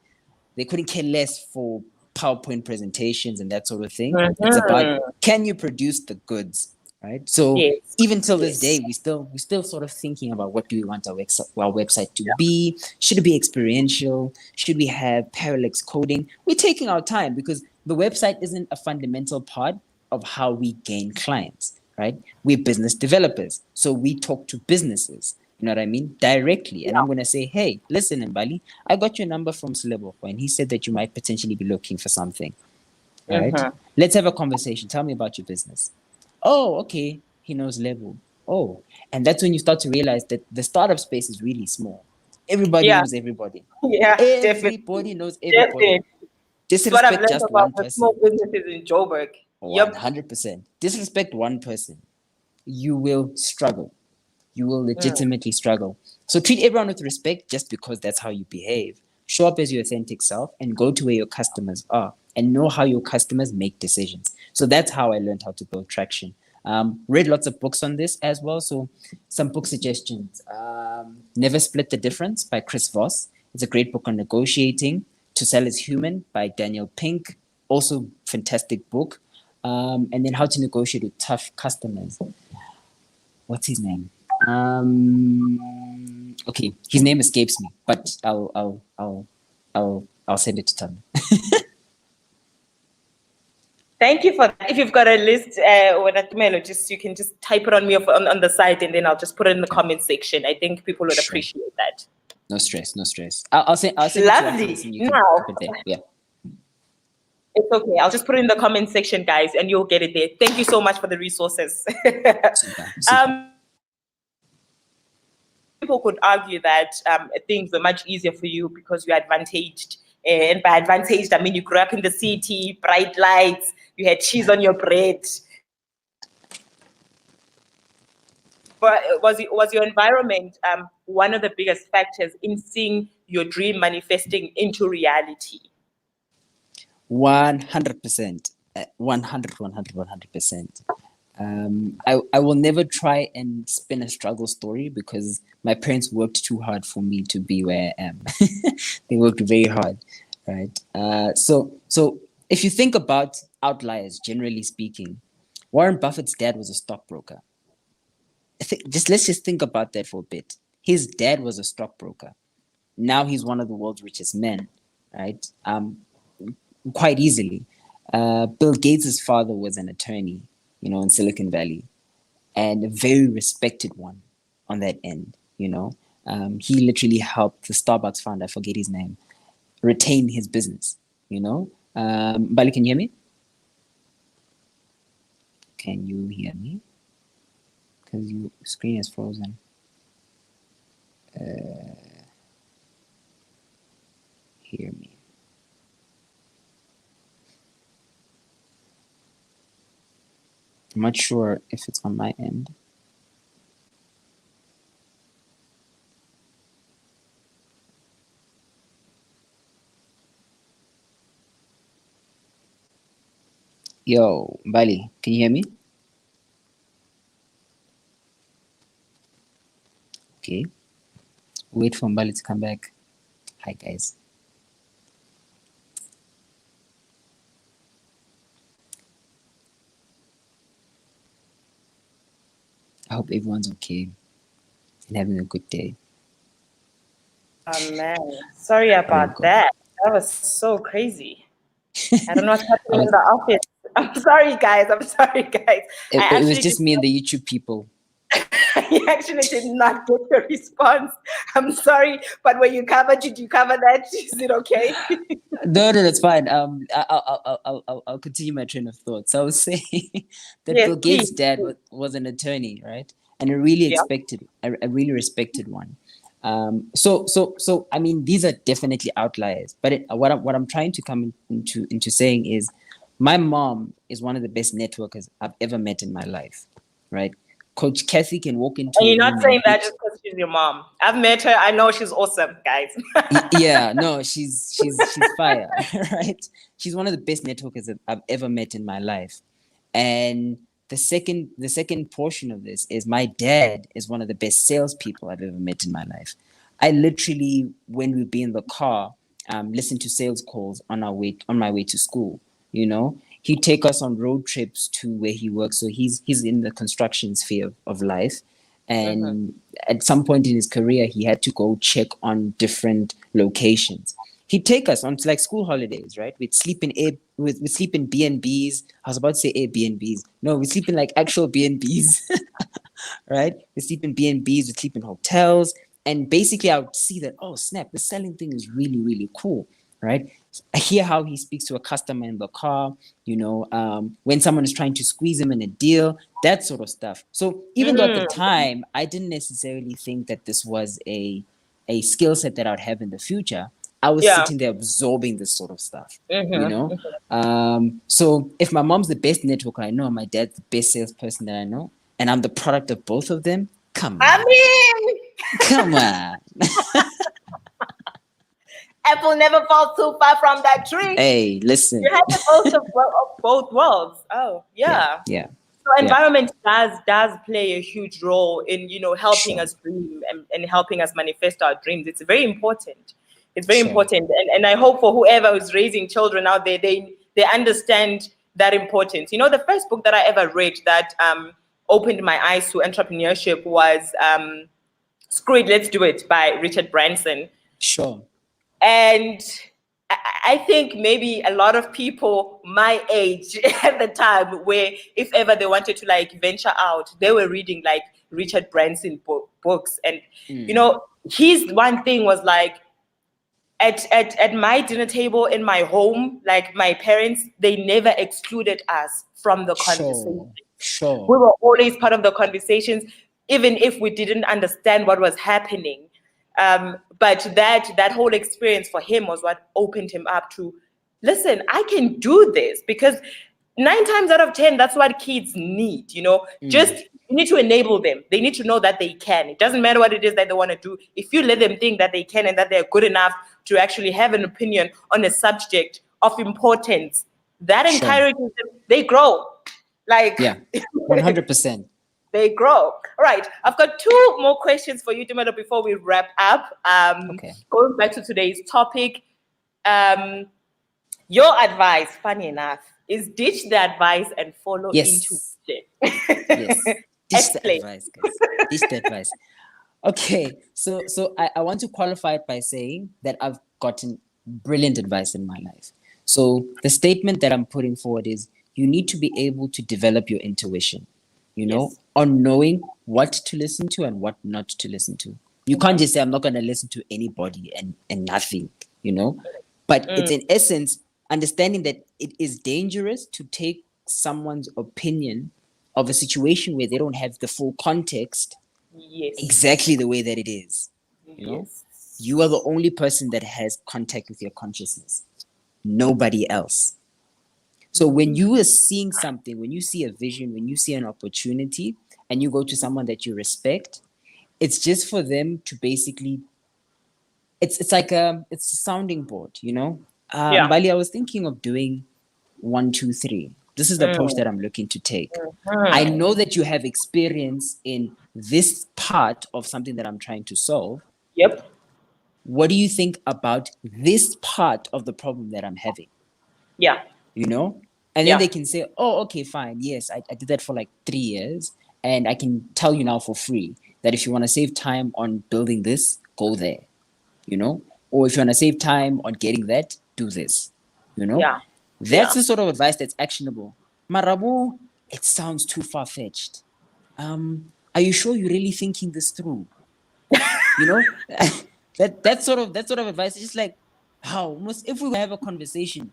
They couldn't care less for PowerPoint presentations and that sort of thing. It's about, can you produce the goods, right? So even till this day, we still sort of thinking about what do we want our website to be? Should it be experiential? Should we have parallax coding? We're taking our time because the website isn't a fundamental part of how we gain clients, right? We're business developers, so we talk to businesses. You know what I mean? Directly. And I'm going to say, hey, listen, Mbali, I got your number from Slebo, and he said that you might potentially be looking for something. Right? Let's have a conversation. Tell me about your business. Oh, okay. He knows Lebo. Oh, and that's when you start to realize that the startup space is really small. Everybody knows everybody. Yeah, Everybody knows everybody. Definitely. That's what I've Disrespect learned just about one the person. small businesses in Joburg. 100%. Disrespect one person. You will struggle. You will legitimately struggle. So treat everyone with respect just because that's how you behave. Show up as your authentic self and go to where your customers are and know how your customers make decisions. So that's how I learned how to build traction. Read lots of books on this as well. So some book suggestions. Never Split the Difference by Chris Voss. It's a great book on negotiating. To Sell is Human by Daniel Pink. Also fantastic book. And then How to Negotiate with Tough Customers. What's his name? Okay, his name escapes me, but I'll send it to Tom. Thank you for that. If you've got a list or a Tumelo, you can just type it on me on the side, and then I'll just put it in the comment section. I think people would appreciate that. No stress, no stress. I'll send Lovely. it to you after this and you can put it there. Yeah. It's okay. I'll just put it in the comment section, guys, and you'll get it there. Thank you so much for the resources. Super. People could argue that things were much easier for you because you're advantaged. And by advantaged, I mean you grew up in the city, bright lights, you had cheese on your bread. But was your environment one of the biggest factors in seeing your dream manifesting into reality? 100%. 100%. I will never try and spin a struggle story because my parents worked too hard for me to be where I am. They worked very hard, right? So if you think about outliers, generally speaking, Warren Buffett's dad was a stockbroker. Let's just think about that for a bit. His dad was a stockbroker. Now he's one of the world's richest men, right? Quite easily. Bill Gates' father was an attorney, in Silicon Valley, and a very respected one on that end, He literally helped the Starbucks founder, I forget his name, retain his business, Bali, can you hear me? Can you hear me? Because your screen is frozen. Hear me. I'm not sure if it's on my end. Yo, Bali, can you hear me? Okay. Wait for Bali to come back. Hi, guys. I hope everyone's okay and having a good day. man, sorry There you about go. that. That was so crazy. I don't know what's I happening in was, the office. I'm sorry, guys. I'm sorry, guys. I it was actually just did me and the YouTube people. I actually did not get your response. I'm sorry, but when you covered, did you cover that? Is it okay? No, no, that's fine. I'll continue my train of thought. So I was saying that Yes, Bill Gates' please. dad was an attorney, right? And a really Yeah. a really respected one. So I mean, these are definitely outliers. But what I'm trying to come into saying is, my mom is one of the best networkers I've ever met in my life, right? Coach Kathy can walk into And a you're not room saying and that just because she's your mom. I've met her. I know she's awesome, guys. yeah, no, she's fire, right? She's one of the best networkers that I've ever met in my life. And the second portion of this is, my dad is one of the best salespeople I've ever met in my life. I literally, when we'd be in the car, listen to sales calls on my way to school. You know, he'd take us on road trips to where he works. So he's in the construction sphere of life, Mhm. and at some point in his career, he had to go check on different locations. He'd take us on like school holidays, right? We'd sleep in B&Bs. I was about to say Airbnbs. No, we sleep in like actual B&Bs, right? We sleep in B&Bs, we sleep in hotels. And basically I would see that, oh snap, the selling thing is really, really cool, right? I hear how he speaks to a customer in the car, when someone is trying to squeeze him in a deal, that sort of stuff. So even though at the Mm. time I didn't necessarily think that this was a skill set that I'd have in the future, I was Yeah. sitting there absorbing this sort of stuff, you Mhm. know. So if my mom's the best networker I know, my dad's the best salesperson that I know, and I'm the product of both of them, come I on, mean, come on. apple never falls too far from that tree. Hey, listen. You have the both of both worlds. Oh, Yeah, yeah. yeah, So yeah. environment does play a huge role in helping Sure, us dream and helping us manifest our dreams. It's very important. It's very sure. important, and I hope for whoever is raising children out there, they understand that importance. The first book that I ever read that opened my eyes to entrepreneurship was "Screw It, Let's Do It" by Richard Branson. Sure. And I think maybe a lot of people my age at the time, where if ever they wanted to like venture out, they were reading like Richard Branson books. And, Mm. his one thing was like, at my dinner table in my home, like my parents, they never excluded us from the conversation. Sure, sure. We were always part of the conversations, even if we didn't understand what was happening. But that whole experience for him was what opened him up to, listen, I can do this, because 9 times out of 10, that's what kids need. Just, Mm. you need to enable them. They need to know that they can. It doesn't matter what it is that they want to do. If you let them think that they can and that they're good enough to actually have an opinion on a subject of importance, that Sure. encourages them. They grow. Like, Yeah, 100%. they grow. All right. I've got two more questions for you, Tumelo, before we wrap up. Okay. Going back to today's topic, um, your advice, funny enough, is ditch the advice and follow Yes, yes. intuition. Dish the Explain. advice, guys. Dish the advice. Okay, so I want to qualify it by saying that I've gotten brilliant advice in my life. So the statement that I'm putting forward is, you need to be able to develop your intuition, Yes. on knowing what to listen to and what not to listen to. You can't just say, I'm not going to listen to anybody and nothing, But it's in essence understanding that it is dangerous to take someone's opinion of a situation where they don't have the full context Yes. exactly the way that it is. Yes. You are the only person that has contact with your consciousness, nobody else. So when you are seeing something, when you see a vision, when you see an opportunity, and you go to someone that you respect, it's just for them to basically, it's like it's a sounding board. Yeah. Bali, I was thinking of doing 1, 2, 3. This is the approach that I'm looking to take. I Mhm. know that you have experience in this part of something that I'm trying to solve. Yep. What do you think about this part of the problem that I'm having? Yeah. And then Yeah. they can say, oh, okay, fine. Yes, I did that for like 3 years. And I can tell you now for free that if you want to save time on building this, go there. you know, or if you want to save time on getting that, do this, you know. Yeah. That's the sort of advice that's actionable. Marabu, it sounds too far-fetched. Are you sure you're really thinking this through? You know, that sort of advice is just like, how almost if we have a conversation,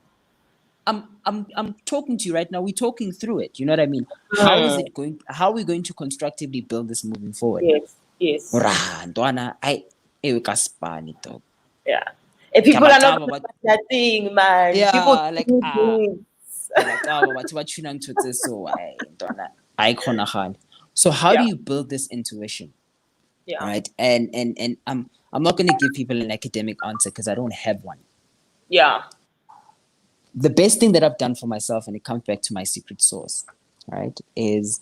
I'm talking to you right now. We're talking through it. You know what I mean? How is it going? How are we going to constructively build this moving forward? Yes. Yes. Rah, ntwana, ay, ewe kaspani dog. Yeah. And people are not Ngiyabacaba, but that thing, man. People yeah, like do this. ngiyabacaba, bathi batshuna ngithotse so, ay, ntwana, ayikghonakali. So how do Yeah. you build this intuition? Yeah. Right? And I'm not going to give people an academic answer because I don't have one. Yeah. The best thing that I've done for myself, and it comes back to my secret sauce, right, is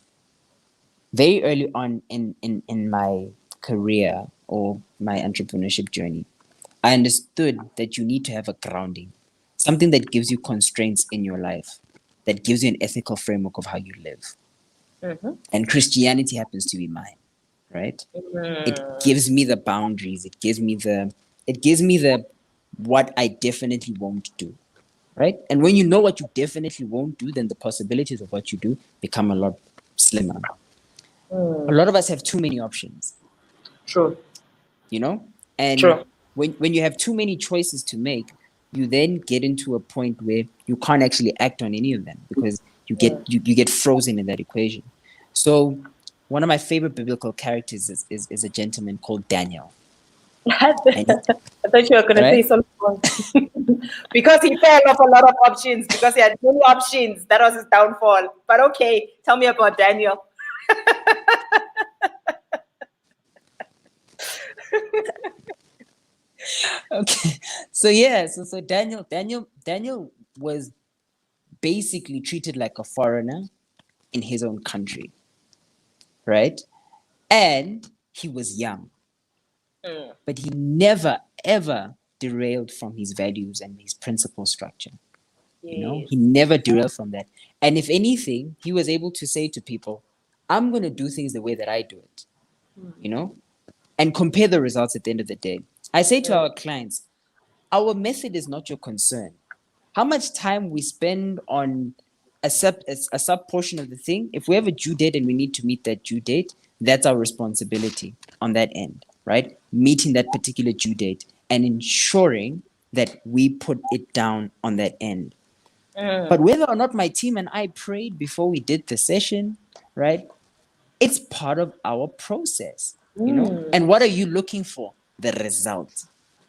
very early on in my career or my entrepreneurship journey, I understood that you need to have a grounding, something that gives you constraints in your life, that gives you an ethical framework of how you live. And Christianity happens to be mine, right? It gives me the boundaries. It gives me the what I definitely won't do, right? And when you know what you definitely won't do, then the possibilities of what you do become a lot slimmer. A lot of us have too many options. True. You know? And True. when you have too many choices to make, you then get into a point where you can't actually act on any of them because you get frozen in that equation. So one of my favorite biblical characters is a gentleman called Daniel. I thought you were going to say Right? something. Because he fell off a lot of options, because he had many options. That was his downfall. But okay, tell me about Daniel. Okay. So Daniel was basically treated like a foreigner in his own country. Right? And he was young. But he never ever derailed from his values and his principle structure. You know, he never derailed from that. And if anything, he was able to say to people, I'm going to do things the way that I do it, you know, and compare the results at the end of the day. I say to our clients, our method is not your concern. How much time we spend on a sub portion of the thing, if we have a due date and we need to meet that due date, that's our responsibility on that end, right? Meeting that particular due date and ensuring that we put it down on that end. But whether or not my team and I prayed before we did the session, right? It's part of our process, you know? And what are you looking for? The result.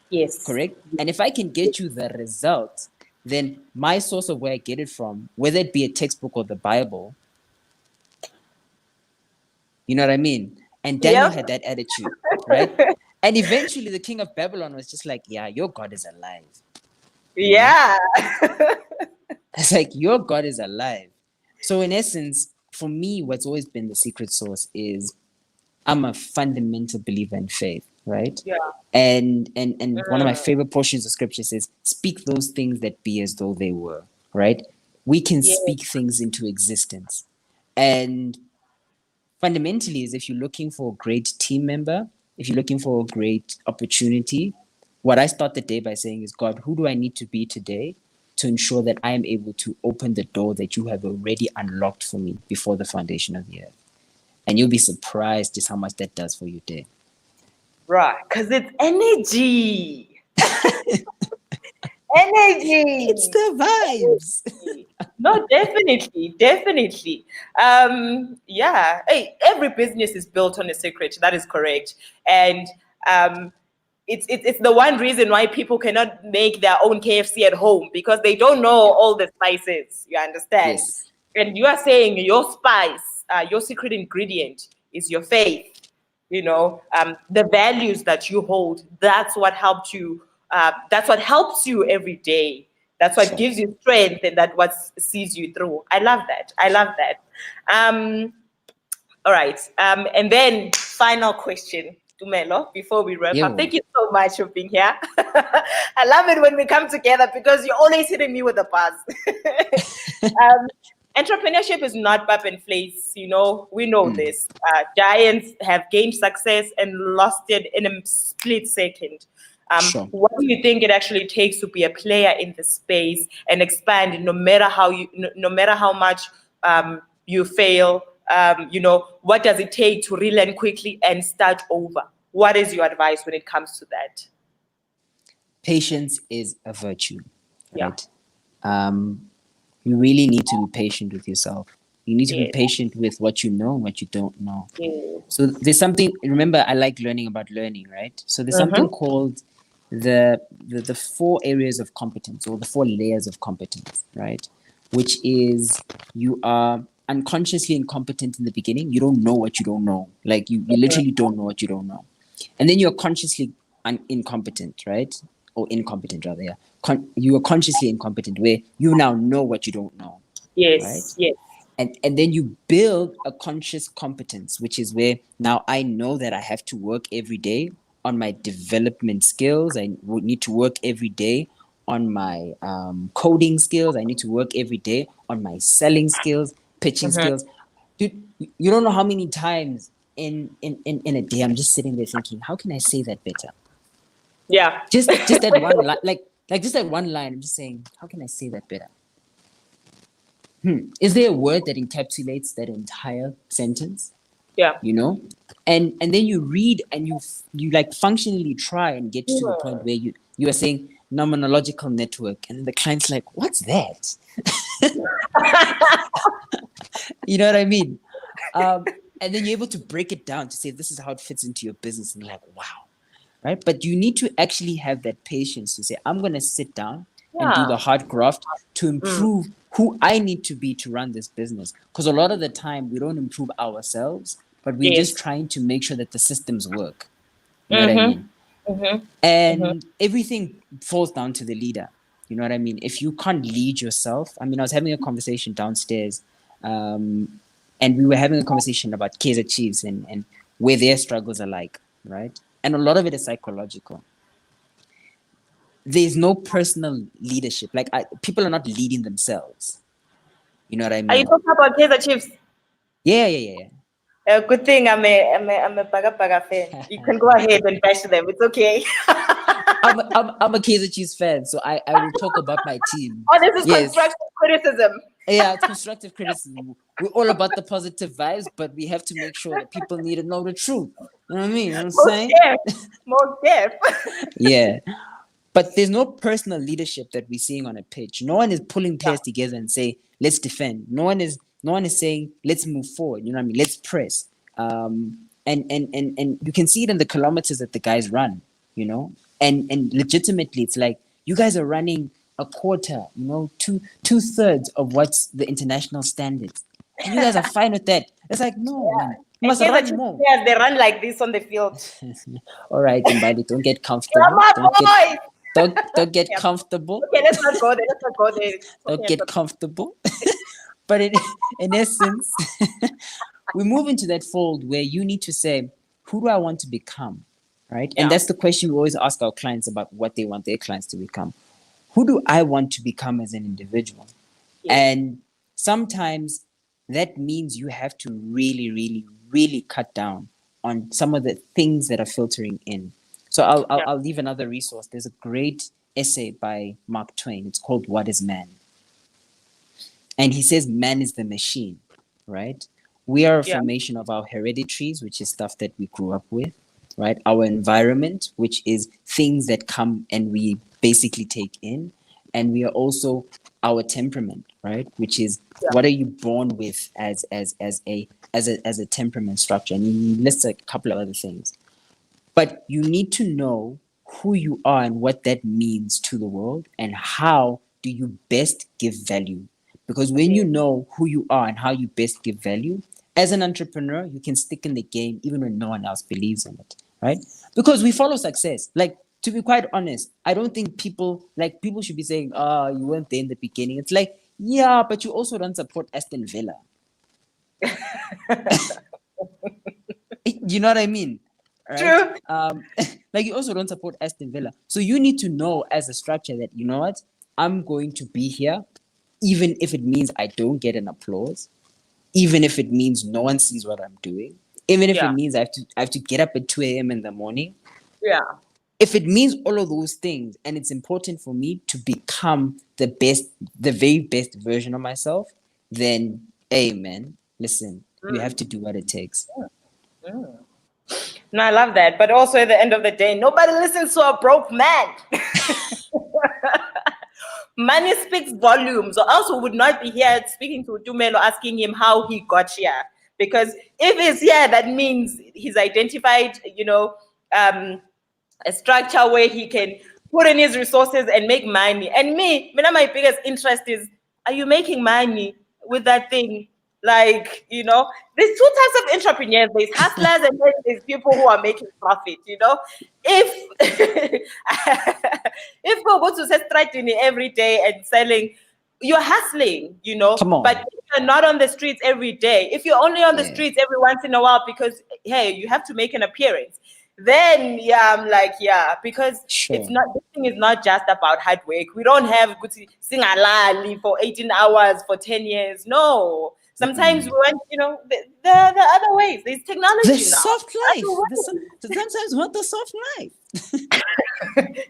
Yes. Correct? And if I can get you the result, then my source of where I get it from, whether it be a textbook or the Bible, you know what I mean? And Daniel had that attitude, right? And eventually the king of Babylon was just like, yeah, your God is alive. Yeah. It's like, your God is alive. So in essence, for me, what's always been the secret sauce is I'm a fundamental believer in faith, right? Yeah. And one of my favorite portions of scripture says, speak those things that be as though they were, right? We can speak things into existence. And fundamentally is if you're looking for a great team member, if you're looking for a great opportunity, what I start the day by saying is, God, who do I need to be today to ensure that I am able to open the door that you have already unlocked for me before the foundation of the earth? And you'll be surprised just how much that does for your day. Right, because it's energy. Energy. It's the vibes. No, definitely. Yeah. Hey, every business is built on a secret. That is correct. And it's the one reason why people cannot make their own KFC at home, because they don't know all the spices. You understand? Yes. And you are saying your spice, your secret ingredient is your faith. You know, the values that you hold. That's what helped you. That's what helps you every day. That's what gives you strength, and that's what sees you through. I love that. All right. And then final question, Tumelo, before we wrap up. Thank you so much for being here. I love it when we come together because you're always hitting me with a buzz. Entrepreneurship is not pap and place, you know, we know this. Giants have gained success and lost it in a split second. Sure. What do you think it actually takes to be a player in the space and expand, no matter how much you fail? What does it take to relearn quickly and start over? What is your advice when it comes to that? Patience is a virtue, Yeah. right? You really need to be patient with yourself. You need to be Yes. patient with what you know and what you don't know. Yes. So there's something, remember, I like learning about learning, right? So there's something called the 4 areas of competence, or the 4 layers of competence, right? Which is, you are unconsciously incompetent in the beginning. You don't know what you don't know. Like you literally don't know what you don't know. And then you're consciously incompetent, right? Or incompetent rather, yeah. You are consciously incompetent, where you now know what you don't know. Yes. Right? Yes. And then you build a conscious competence, which is where now I know that I have to work every day on my development skills. I would need to work every day on my coding skills. I need to work every day on my selling skills, pitching skills. Dude, you don't know how many times in a day I'm just sitting there thinking, how can I say that better? Yeah. Just that one line, like just that one line. I'm just saying, how can I say that better? Is there a word that encapsulates that entire sentence? Yeah. And then you read and you like functionally try and get to the point where you are saying nomenological network, and the client's like, what's that? You know what I mean? And then you're able to break it down to say, this is how it fits into your business, and you're like, wow. Right? But you need to actually have that patience to say, I'm going to sit down and do the hard graft to improve who I need to be to run this business. Because a lot of the time we don't improve ourselves, but we're just trying to make sure that the systems work. You know what I mean? And everything falls down to the leader. You know what I mean? If you can't lead yourself, I mean, I was having a conversation downstairs, and we were having a conversation about Kaizer Chiefs and where their struggles are like, right? And a lot of it is psychological. There's no personal leadership. Like people are not leading themselves. You know what I mean? Are you talking about Kaizer Chiefs? Yeah. Good thing I'm a Baga fan. You can go ahead and bash them. It's okay. I'm a Kaizer Chiefs fan, so I will talk about my team. Oh, this is constructive criticism. Yeah, it's constructive criticism. We're all about the positive vibes, but we have to make sure that people need to know the truth. You know what I mean? You know what I'm saying? Most deaf. Yeah. But there's no personal leadership that we're seeing on a pitch. No one is pulling players together and say, let's defend. No one is saying, let's move forward. You know what I mean? Let's press. And you can see it in the kilometers that the guys run, and legitimately it's like, you guys are running a quarter, two-thirds of what's the international standards. And you guys are fine with that. It's like, no, man. You must run more. Yeah, they run like this on the field. All right, Mbali, don't get comfortable. Don't get comfortable. Okay, let's not go there. Don't get comfortable. But in essence, we move into that fold where you need to say, who do I want to become? Right? And that's the question we always ask our clients about what they want their clients to become. Who do I want to become as an individual? And sometimes that means you have to really, really, really cut down on some of the things that are filtering in. So I'll leave another resource. There's a great essay by Mark Twain. It's called What is Man? And he says man is the machine, right? We are a formation of our hereditaries, which is stuff that we grew up with, right? Our environment, which is things that come and we basically take in. And we are also our temperament, right? Which is what are you born with as a temperament structure? And he lists a couple of other things. But you need to know who you are and what that means to the world, and how do you best give value. Because when you know who you are and how you best give value, as an entrepreneur, you can stick in the game even when no one else believes in it, right? Because we follow success. Like, to be quite honest, I don't think people should be saying, you weren't there in the beginning. It's like, yeah, but you also don't support Aston Villa. You know what I mean? Right? True. Like, you also don't support Aston Villa. So you need to know as a structure that, you know what, I'm going to be here, even if it means I don't get an applause, even if it means no one sees what I'm doing, even if it means I have to get up at 2 a.m. in the morning. Yeah. if it means all of those things and it's important for me to become the very best version of myself, then amen. Listen, you have to do what it takes. No, I love that. But also at the end of the day, nobody listens to a broke man. Money speaks volumes, or else we would not be here speaking to Tumelo, asking him how he got here. Because if he's here, that means he's identified, a structure where he can put in his resources and make money. And my biggest interest is, are you making money with that thing? Like, there's two types of entrepreneurs. There's hustlers and then there's people who are making profit, If if we go to Stratini every day and selling, you're hustling, Come on. but you're not on the streets every day. If you're only on the streets every once in a while because, hey, you have to make an appearance, then I'm like, because it's not, this thing is not just about hard work. We don't have good sing alali for 18 hours for 10 years. No. Sometimes we want, the other ways. There's technology the now. Soft life. Sometimes we want the soft life.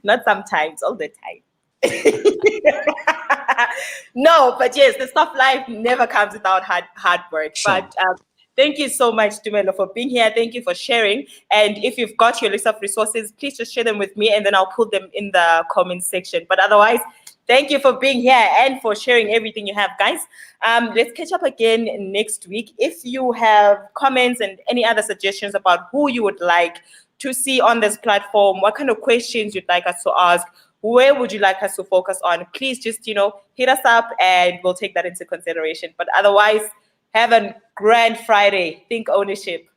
Not sometimes, all the time. No, but yes, the soft life never comes without hard work. Sure. But thank you so much, Tumelo, for being here. Thank you for sharing. And if you've got your list of resources, please just share them with me and then I'll put them in the comment section. But otherwise, thank you for being here and for sharing everything you have, guys. Let's catch up again next week. If you have comments and any other suggestions about who you would like to see on this platform, what kind of questions you'd like us to ask, where would you like us to focus on, please just, hit us up and we'll take that into consideration. But otherwise, have a grand Friday. Think ownership.